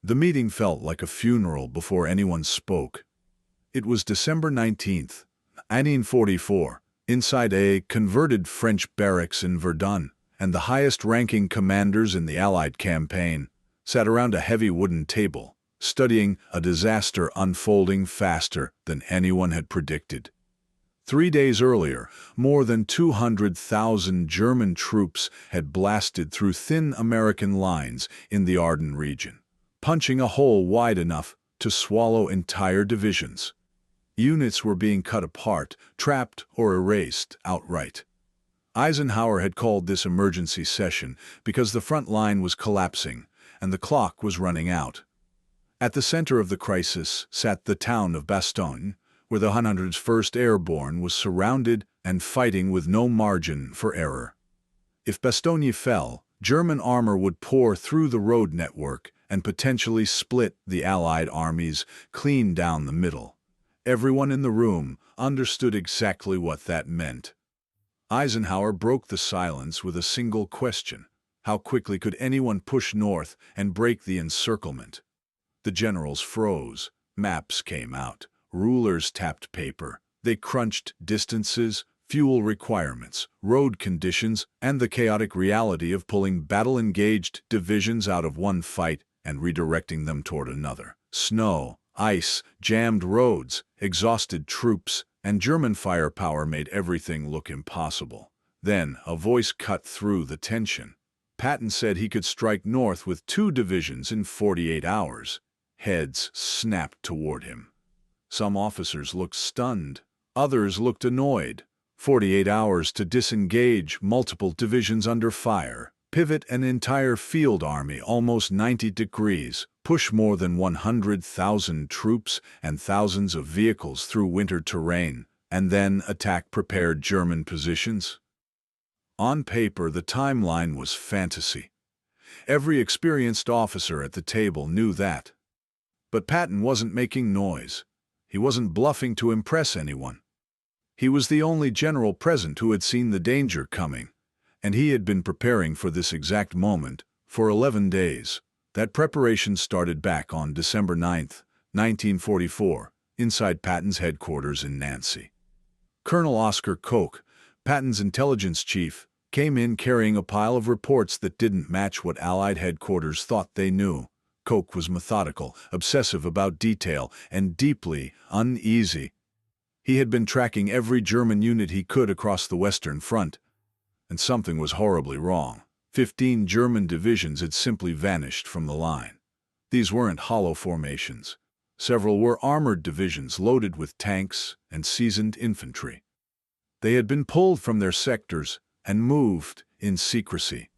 The meeting felt like a funeral before anyone spoke. It was December 19th, 1944, inside a converted French barracks in Verdun, and the highest-ranking commanders in the Allied campaign sat around a heavy wooden table, studying a disaster unfolding faster than anyone had predicted. 3 days earlier, more than 200,000 German troops had blasted through thin American lines in the Ardennes region, punching a hole wide enough to swallow entire divisions. Units were being cut apart, trapped, or erased outright. Eisenhower had called this emergency session because the front line was collapsing and the clock was running out. At the center of the crisis sat the town of Bastogne, where the 101st Airborne was surrounded and fighting with no margin for error. If Bastogne fell, German armor would pour through the road network and potentially split the Allied armies clean down the middle. Everyone in the room understood exactly what that meant. Eisenhower broke the silence with a single question: how quickly could anyone push north and break the encirclement? The generals froze. Maps came out. Rulers tapped paper. They crunched distances, fuel requirements, road conditions, and the chaotic reality of pulling battle-engaged divisions out of one fight and redirecting them toward another. Snow, ice, jammed roads, exhausted troops, and German firepower made everything look impossible. Then a voice cut through the tension. Patton said he could strike north with 2 divisions in 48 hours. Heads snapped toward him. Some officers looked stunned. Others looked annoyed. 48 hours to disengage multiple divisions under fire, pivot an entire field army almost 90 degrees, push more than 100,000 troops and thousands of vehicles through winter terrain, and then attack prepared German positions? On paper, the timeline was fantasy. Every experienced officer at the table knew that. But Patton wasn't making noise. He wasn't bluffing to impress anyone. He was the only general present who had seen the danger coming, and he had been preparing for this exact moment for 11 days. That preparation started back on December 9th, 1944, inside Patton's headquarters in Nancy. Colonel Oscar Koch, Patton's intelligence chief, came in carrying a pile of reports that didn't match what Allied headquarters thought they knew. Koch was methodical, obsessive about detail, and deeply uneasy. He had been tracking every German unit he could across the Western Front, and something was horribly wrong. 15 German divisions had simply vanished from the line. These weren't hollow formations. Several were armored divisions loaded with tanks and seasoned infantry. They had been pulled from their sectors and moved in secrecy.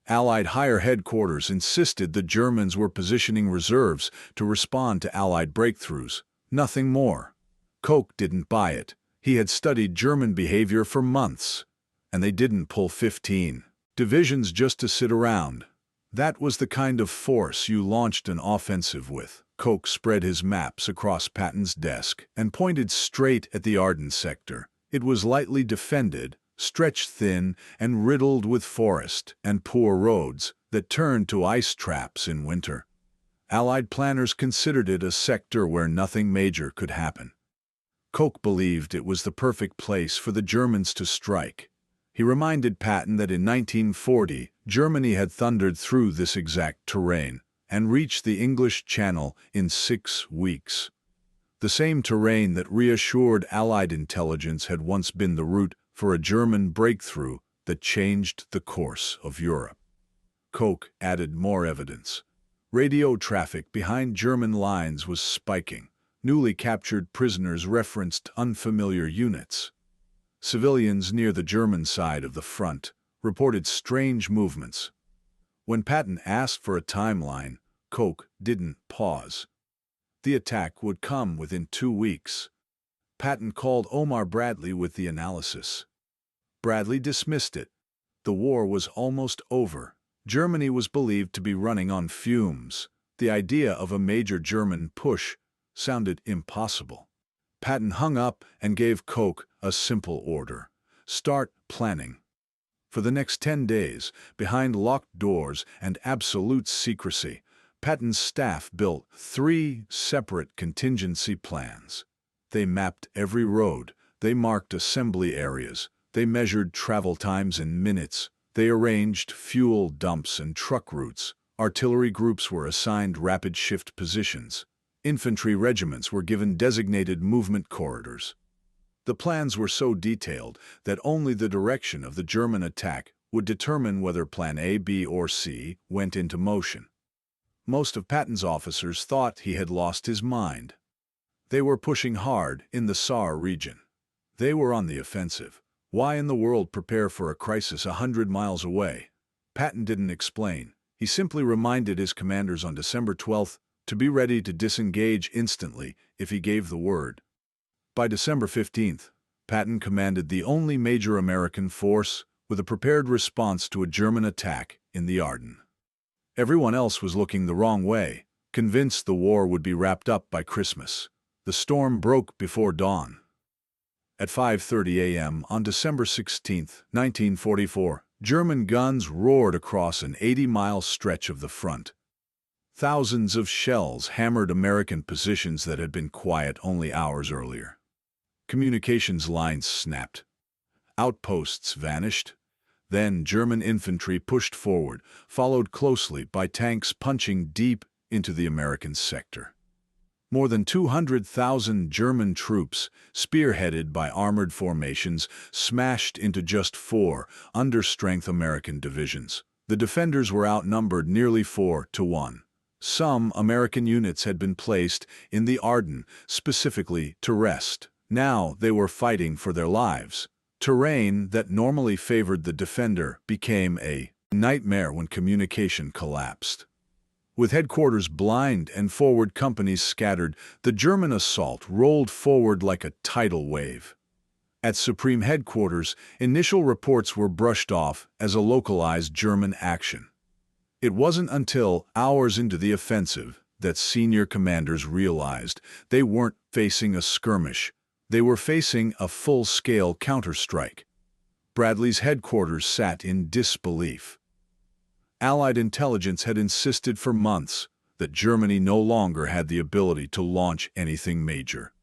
Allied higher headquarters insisted the Germans were positioning reserves to respond to Allied breakthroughs, nothing more. Koch didn't buy it. He had studied German behavior for months, and they didn't pull 15 divisions just to sit around. That was the kind of force you launched an offensive with. Koch spread his maps across Patton's desk and pointed straight at the Ardennes sector. It was lightly defended, stretched thin, and riddled with forest and poor roads that turned to ice traps in winter. Allied planners considered it a sector where nothing major could happen. Koch believed it was the perfect place for the Germans to strike. He reminded Patton that in 1940, Germany had thundered through this exact terrain and reached the English Channel in 6 weeks. The same terrain that reassured Allied intelligence had once been the route for a German breakthrough that changed the course of Europe. Koch added more evidence. Radio traffic behind German lines was spiking. Newly captured prisoners referenced unfamiliar units. Civilians near the German side of the front reported strange movements. When Patton asked for a timeline, Koch didn't pause. The attack would come within 2 weeks. Patton called Omar Bradley with the analysis. Bradley dismissed it. The war was almost over. Germany was believed to be running on fumes. The idea of a major German push sounded impossible. Patton hung up and gave Koch a simple order: start planning. For the next 10 days, behind locked doors and absolute secrecy, Patton's staff built 3 separate contingency plans. They mapped every road, they marked assembly areas, they measured travel times in minutes, they arranged fuel dumps and truck routes. Artillery groups were assigned rapid shift positions. Infantry regiments were given designated movement corridors. The plans were so detailed that only the direction of the German attack would determine whether Plan A, B, or C went into motion. Most of Patton's officers thought he had lost his mind. They were pushing hard in the Saar region. They were on the offensive. Why in the world prepare for a crisis 100 miles away? Patton didn't explain. He simply reminded his commanders on December 12th to be ready to disengage instantly if he gave the word. By December 15th, Patton commanded the only major American force with a prepared response to a German attack in the Ardennes. Everyone else was looking the wrong way, convinced the war would be wrapped up by Christmas. The storm broke before dawn. At 5:30 a.m. on December 16, 1944, German guns roared across an 80-mile stretch of the front. Thousands of shells hammered American positions that had been quiet only hours earlier. Communications lines snapped. Outposts vanished. Then German infantry pushed forward, followed closely by tanks punching deep into the American sector. More than 200,000 German troops, spearheaded by armored formations, smashed into just 4 understrength American divisions. The defenders were outnumbered nearly 4-1. Some American units had been placed in the Ardennes specifically to rest. Now they were fighting for their lives. Terrain that normally favored the defender became a nightmare when communication collapsed. With headquarters blind and forward companies scattered, the German assault rolled forward like a tidal wave. At Supreme Headquarters, initial reports were brushed off as a localized German action. It wasn't until hours into the offensive that senior commanders realized they weren't facing a skirmish. They were facing a full-scale counterstrike. Bradley's headquarters sat in disbelief. Allied intelligence had insisted for months that Germany no longer had the ability to launch anything major.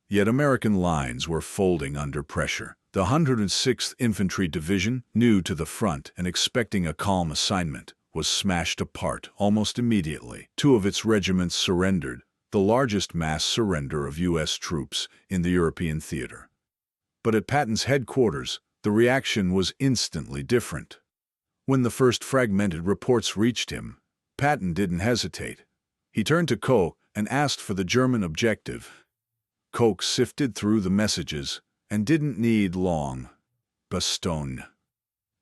Yet American lines were folding under pressure. The 106th Infantry Division, new to the front and expecting a calm assignment, was smashed apart almost immediately. 2 of its regiments surrendered, the largest mass surrender of U.S. troops in the European theater. But at Patton's headquarters, the reaction was instantly different. When the first fragmented reports reached him, Patton didn't hesitate. He turned to Koch and asked for the German objective. Koch sifted through the messages and didn't need long. Bastogne.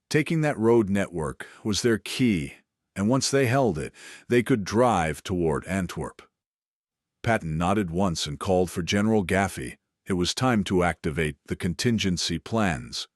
Taking that road network was their key, and once they held it, they could drive toward Antwerp. Patton nodded once and called for General Gaffey. It was time to activate the contingency plans.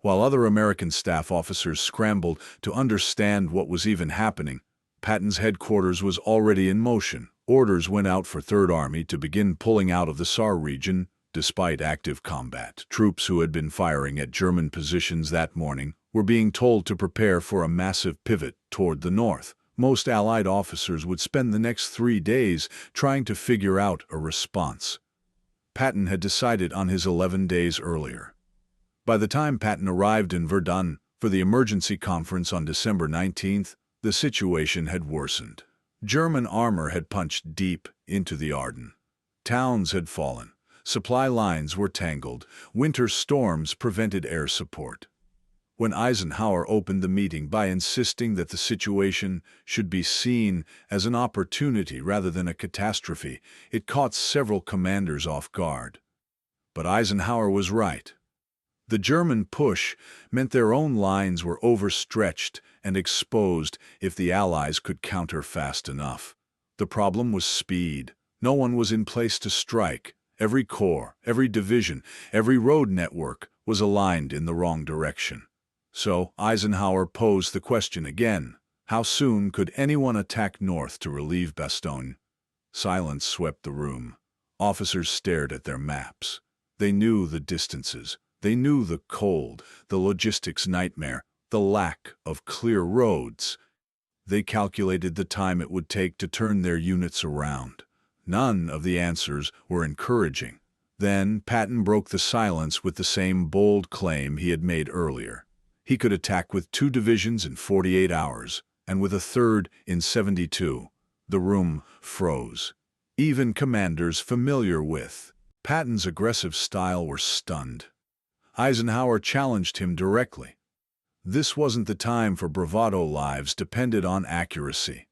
While other American staff officers scrambled to understand what was even happening, Patton's headquarters was already in motion. Orders went out for Third Army to begin pulling out of the Saar region, despite active combat. Troops who had been firing at German positions that morning were being told to prepare for a massive pivot toward the north. Most Allied officers would spend the next 3 days trying to figure out a response. Patton had decided on his 11 days earlier. By the time Patton arrived in Verdun for the emergency conference on December 19th, the situation had worsened. German armor had punched deep into the Ardennes. Towns had fallen. Supply lines were tangled. Winter storms prevented air support. When Eisenhower opened the meeting by insisting that the situation should be seen as an opportunity rather than a catastrophe, it caught several commanders off guard. But Eisenhower was right. The German push meant their own lines were overstretched and exposed if the Allies could counter fast enough. The problem was speed. No one was in place to strike. Every corps, every division, every road network was aligned in the wrong direction. So Eisenhower posed the question again. How soon could anyone attack north to relieve Bastogne? Silence swept the room. Officers stared at their maps. They knew the distances. They knew the cold, the logistics nightmare, the lack of clear roads. They calculated the time it would take to turn their units around. None of the answers were encouraging. Then Patton broke the silence with the same bold claim he had made earlier. He could attack with 2 divisions in 48 hours, and with a third in 72. The room froze. Even commanders familiar with Patton's aggressive style were stunned. Eisenhower challenged him directly. This wasn't the time for bravado. Lives depended on accuracy.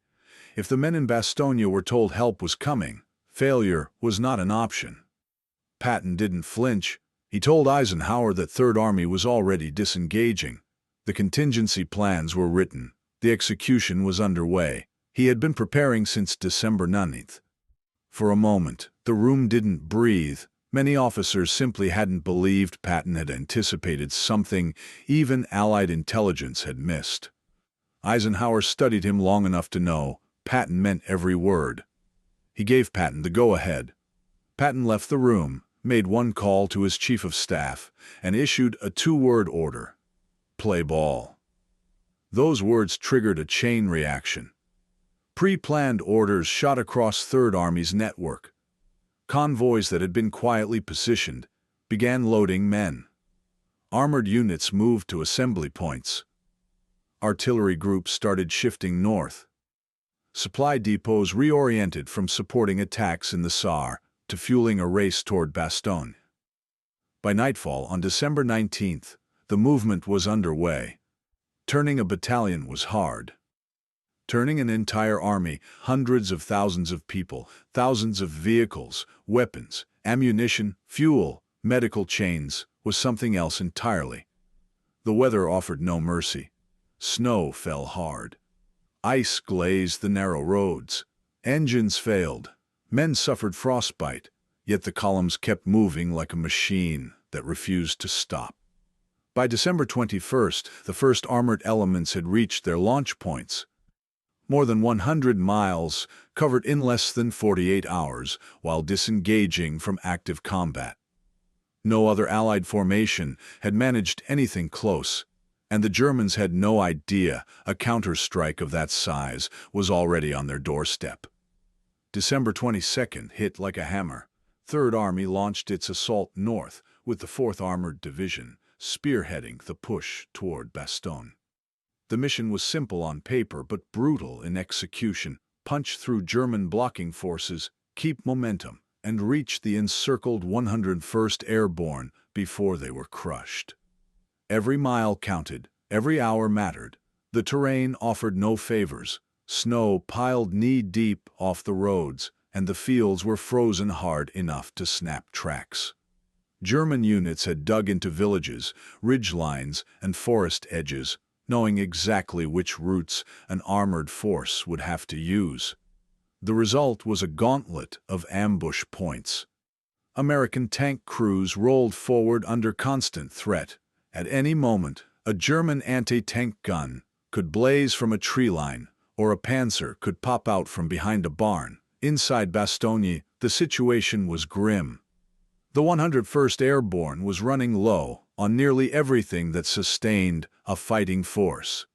If the men in Bastogne were told help was coming, failure was not an option. Patton didn't flinch. He told Eisenhower that Third Army was already disengaging. The contingency plans were written. The execution was underway. He had been preparing since December 9th. For a moment, the room didn't breathe. Many officers simply hadn't believed Patton had anticipated something even Allied intelligence had missed. Eisenhower studied him long enough to know Patton meant every word. He gave Patton the go-ahead. Patton left the room, made one call to his chief of staff, and issued a 2-word order: play ball. Those words triggered a chain reaction. Pre-planned orders shot across Third Army's network. Convoys that had been quietly positioned began loading men. Armored units moved to assembly points. Artillery groups started shifting north. Supply depots reoriented from supporting attacks in the Saar to fueling a race toward Bastogne. By nightfall on December 19th, the movement was underway. Turning a battalion was hard. Turning an entire army, hundreds of thousands of people, thousands of vehicles, weapons, ammunition, fuel, medical chains, was something else entirely. The weather offered no mercy. Snow fell hard. Ice glazed the narrow roads. Engines failed. Men suffered frostbite, yet the columns kept moving like a machine that refused to stop. By December 21st, the first armored elements had reached their launch points. More than 100 miles, covered in less than 48 hours, while disengaging from active combat. No other Allied formation had managed anything close, and the Germans had no idea a counterstrike of that size was already on their doorstep. December 22nd hit like a hammer. Third Army launched its assault north, with the 4th Armored Division spearheading the push toward Bastogne. The mission was simple on paper but brutal in execution: punch through German blocking forces, keep momentum, and reach the encircled 101st Airborne before they were crushed. Every mile counted, every hour mattered. The terrain offered no favors. Snow piled knee-deep off the roads, and the fields were frozen hard enough to snap tracks. German units had dug into villages, ridgelines, and forest edges, knowing exactly which routes an armored force would have to use. The result was a gauntlet of ambush points. American tank crews rolled forward under constant threat. At any moment, a German anti-tank gun could blaze from a tree line, or a panzer could pop out from behind a barn. Inside Bastogne, the situation was grim. The 101st Airborne was running low on nearly everything that sustained a fighting force.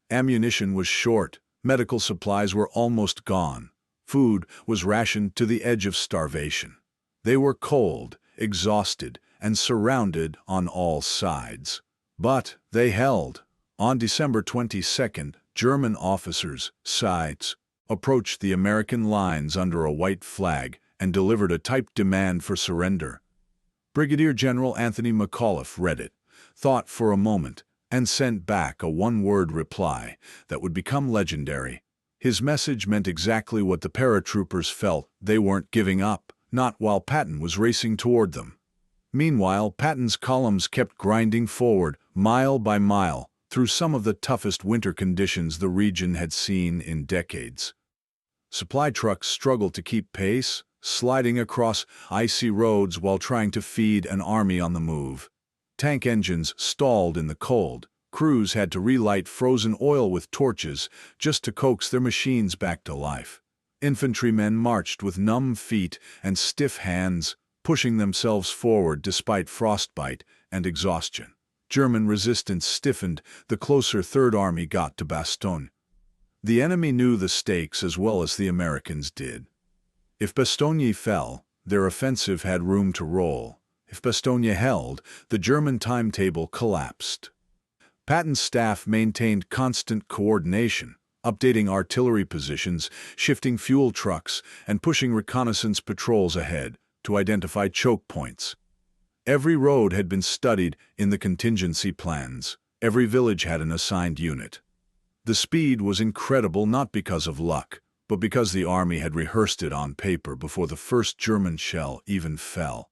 Ammunition was short, medical supplies were almost gone, food was rationed to the edge of starvation. They were cold, exhausted, and surrounded on all sides. But they held. On December 22nd, German officers, sides, approached the American lines under a white flag and delivered a typed demand for surrender. Brigadier General Anthony McAuliffe read it, thought for a moment, and sent back a 1-word reply that would become legendary. His message meant exactly what the paratroopers felt: they weren't giving up, not while Patton was racing toward them. Meanwhile, Patton's columns kept grinding forward, mile by mile, through some of the toughest winter conditions the region had seen in decades. Supply trucks struggled to keep pace, sliding across icy roads while trying to feed an army on the move. Tank engines stalled in the cold. Crews had to relight frozen oil with torches just to coax their machines back to life. Infantrymen marched with numb feet and stiff hands, pushing themselves forward despite frostbite and exhaustion. German resistance stiffened the closer Third Army got to Bastogne. The enemy knew the stakes as well as the Americans did. If Bastogne fell, their offensive had room to roll. If Bastogne held, the German timetable collapsed. Patton's staff maintained constant coordination, updating artillery positions, shifting fuel trucks, and pushing reconnaissance patrols ahead to identify choke points. Every road had been studied in the contingency plans. Every village had an assigned unit. The speed was incredible not because of luck, but because the army had rehearsed it on paper before the first German shell even fell.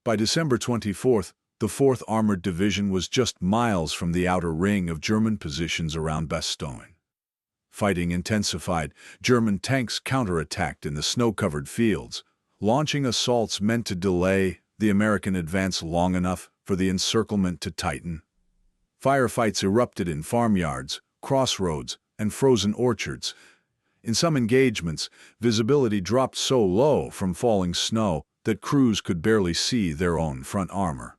By December 24th, the 4th Armored Division was just miles from the outer ring of German positions around Bastogne. Fighting intensified. German tanks counterattacked in the snow-covered fields, launching assaults meant to delay the American advance long enough for the encirclement to tighten. Firefights erupted in farmyards, crossroads, and frozen orchards. In some engagements, visibility dropped so low from falling snow that crews could barely see their own front armor.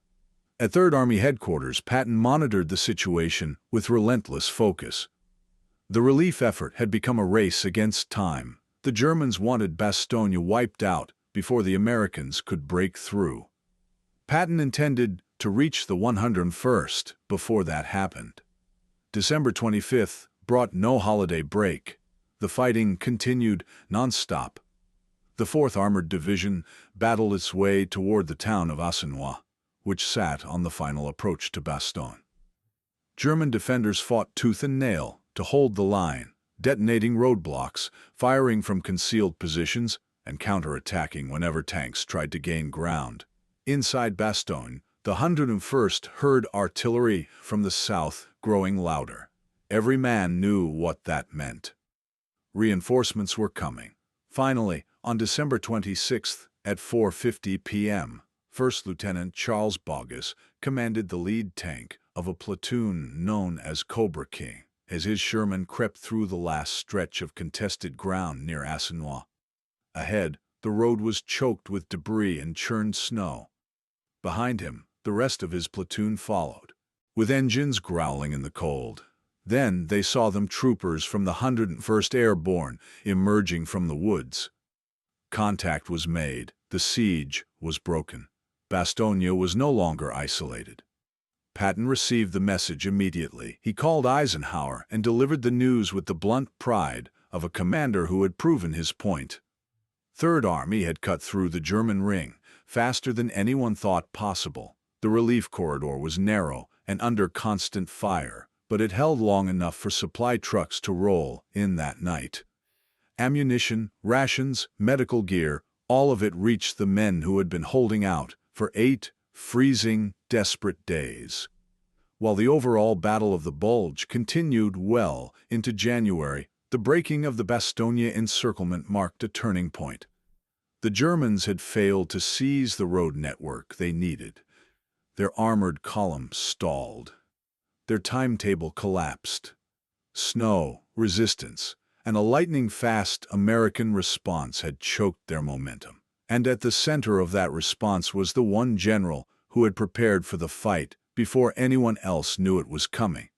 At 3rd Army headquarters, Patton monitored the situation with relentless focus. The relief effort had become a race against time. The Germans wanted Bastogne wiped out before the Americans could break through. Patton intended to reach the 101st before that happened. December 25th brought no holiday break. The fighting continued non-stop. The 4th Armored Division battled its way toward the town of Eisenhower, which sat on the final approach to Bastogne. German defenders fought tooth and nail to hold the line, detonating roadblocks, firing from concealed positions, and counterattacking whenever tanks tried to gain ground. Inside Bastogne, the 101st heard artillery from the south growing louder. Every man knew what that meant. Reinforcements were coming. Finally, on December 26th at 4:50 p.m., First Lieutenant Charles Bogus commanded the lead tank of a platoon known as Cobra King as his Sherman crept through the last stretch of contested ground near Eisenhower. Ahead, the road was choked with debris and churned snow. Behind him, the rest of his platoon followed, with engines growling in the cold. Then they saw them troopers from the 101st Airborne emerging from the woods. Contact was made. The siege was broken. Bastogne was no longer isolated. Patton received the message immediately. He called Eisenhower and delivered the news with the blunt pride of a commander who had proven his point. 3rd Army had cut through the German ring faster than anyone thought possible. The relief corridor was narrow and under constant fire, but it held long enough for supply trucks to roll in that night. Ammunition, rations, medical gear, all of it reached the men who had been holding out for 8 freezing, desperate days. While the overall Battle of the Bulge continued well into January, the breaking of the Bastogne encirclement marked a turning point. The Germans had failed to seize the road network they needed. Their armored columns stalled. Their timetable collapsed. Snow, resistance, and a lightning-fast American response had choked their momentum. And at the center of that response was the one general who had prepared for the fight before anyone else knew it was coming.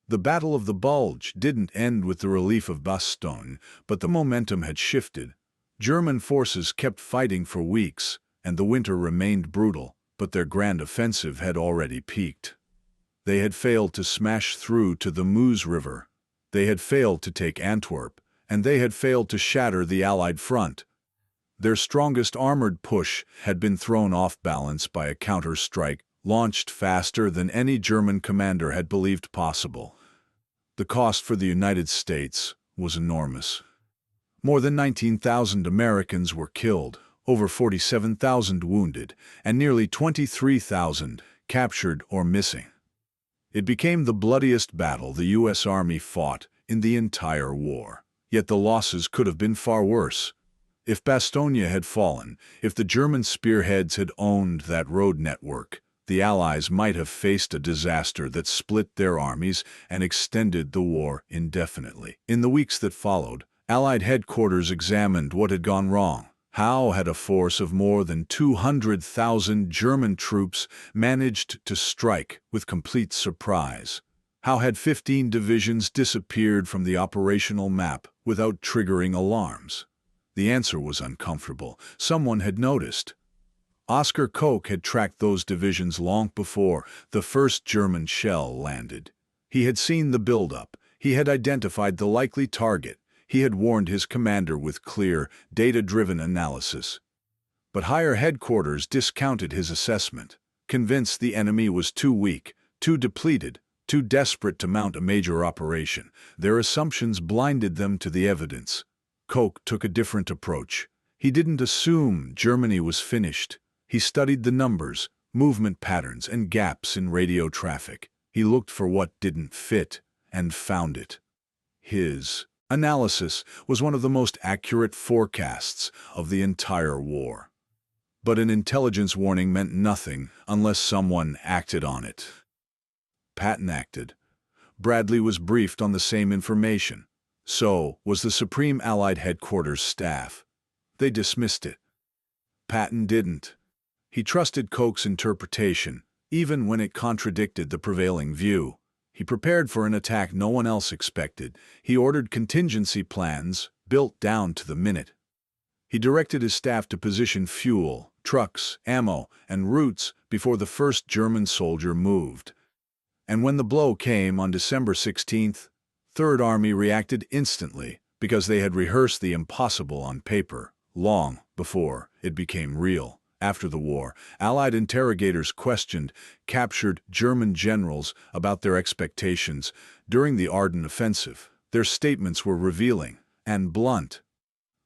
The Battle of the Bulge didn't end with the relief of Bastogne, but the momentum had shifted. German forces kept fighting for weeks, and the winter remained brutal, but their grand offensive had already peaked. They had failed to smash through to the Meuse River. They had failed to take Antwerp, and they had failed to shatter the Allied front. Their strongest armored push had been thrown off balance by a counterstrike launched faster than any German commander had believed possible. The cost for the United States was enormous. More than 19,000 Americans were killed, over 47,000 wounded, and nearly 23,000 captured or missing. It became the bloodiest battle the U.S. Army fought in the entire war. Yet the losses could have been far worse. If Bastogne had fallen, if the German spearheads had owned that road network, the Allies might have faced a disaster that split their armies and extended the war indefinitely. In the weeks that followed, Allied headquarters examined what had gone wrong. How had a force of more than 200,000 German troops managed to strike with complete surprise? How had 15 divisions disappeared from the operational map without triggering alarms? The answer was uncomfortable. Someone had noticed. Oskar Koch had tracked those divisions long before the first German shell landed. He had seen the buildup. He had identified the likely target. He had warned his commander with clear, data-driven analysis. But higher headquarters discounted his assessment, convinced the enemy was too weak, too depleted, too desperate to mount a major operation. Their assumptions blinded them to the evidence. Koch took a different approach. He didn't assume Germany was finished. He studied the numbers, movement patterns, and gaps in radio traffic. He looked for what didn't fit, and found it. His analysis was one of the most accurate forecasts of the entire war. But an intelligence warning meant nothing unless someone acted on it. Patton acted. Bradley was briefed on the same information. So was the Supreme Allied Headquarters staff. They dismissed it. Patton didn't. He trusted Koch's interpretation, even when it contradicted the prevailing view. He prepared for an attack no one else expected. He ordered contingency plans, built down to the minute. He directed his staff to position fuel, trucks, ammo, and routes before the first German soldier moved. And when the blow came on December 16th, Third Army reacted instantly because they had rehearsed the impossible on paper, long before it became real. After the war, Allied interrogators questioned captured German generals about their expectations during the Ardennes offensive. Their statements were revealing and blunt.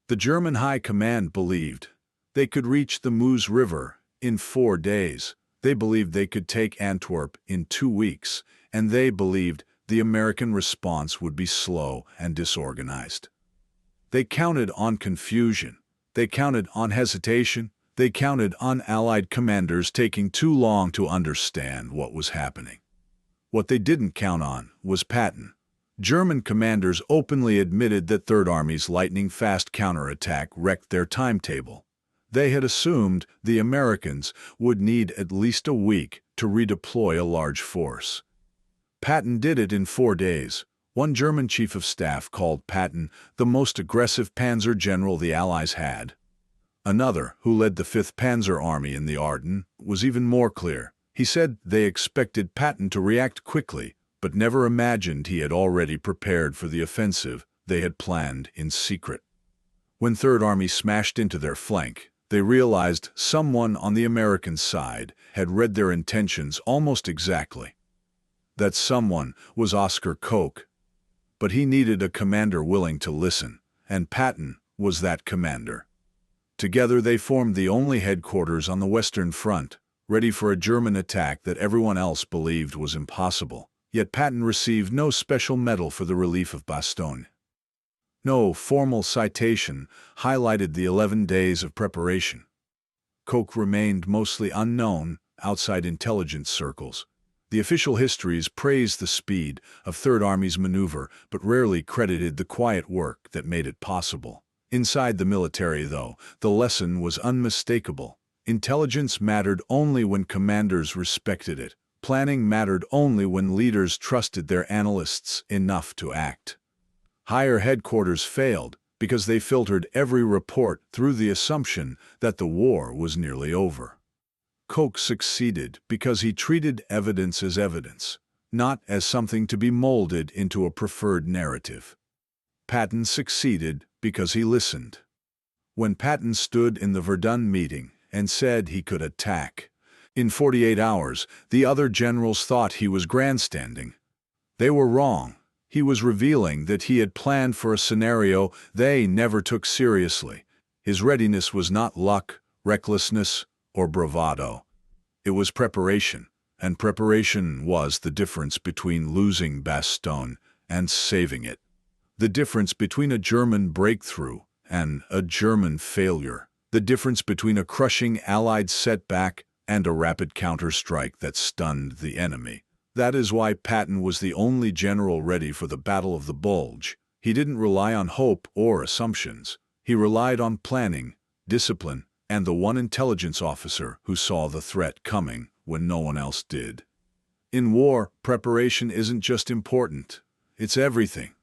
The German High Command believed they could reach the Meuse River in 4 days. They believed they could take Antwerp in 2 weeks, and they believed the American response would be slow and disorganized. They counted on confusion. They counted on hesitation. They counted on Allied commanders taking too long to understand what was happening. What they didn't count on was Patton. German commanders openly admitted that Third Army's lightning-fast counterattack wrecked their timetable. They had assumed the Americans would need at least a week to redeploy a large force. Patton did it in 4 days. One German chief of staff called Patton the most aggressive panzer general the Allies had. Another, who led the 5th Panzer Army in the Ardennes, was even more clear. He said they expected Patton to react quickly, but never imagined he had already prepared for the offensive they had planned in secret. When Third Army smashed into their flank, they realized someone on the American side had read their intentions almost exactly. That someone was Oskar Koch. But he needed a commander willing to listen, and Patton was that commander. Together they formed the only headquarters on the Western Front, ready for a German attack that everyone else believed was impossible. Yet Patton received no special medal for the relief of Bastogne. No formal citation highlighted the 11 days of preparation. Koch remained mostly unknown outside intelligence circles. The official histories praised the speed of Third Army's maneuver, but rarely credited the quiet work that made it possible. Inside the military, though, the lesson was unmistakable. Intelligence mattered only when commanders respected it. Planning mattered only when leaders trusted their analysts enough to act. Higher headquarters failed because they filtered every report through the assumption that the war was nearly over. Koch succeeded because he treated evidence as evidence, not as something to be molded into a preferred narrative. Patton succeeded because he listened. When Patton stood in the Verdun meeting and said he could attack, in 48 hours, the other generals thought he was grandstanding. They were wrong. He was revealing that he had planned for a scenario they never took seriously. His readiness was not luck, recklessness, or bravado. It was preparation, and preparation was the difference between losing Bastogne and saving it. The difference between a German breakthrough and a German failure. The difference between a crushing Allied setback and a rapid counterstrike that stunned the enemy. That is why Patton was the only general ready for the Battle of the Bulge. He didn't rely on hope or assumptions. He relied on planning, discipline, and the one intelligence officer who saw the threat coming when no one else did. In war, preparation isn't just important. It's everything.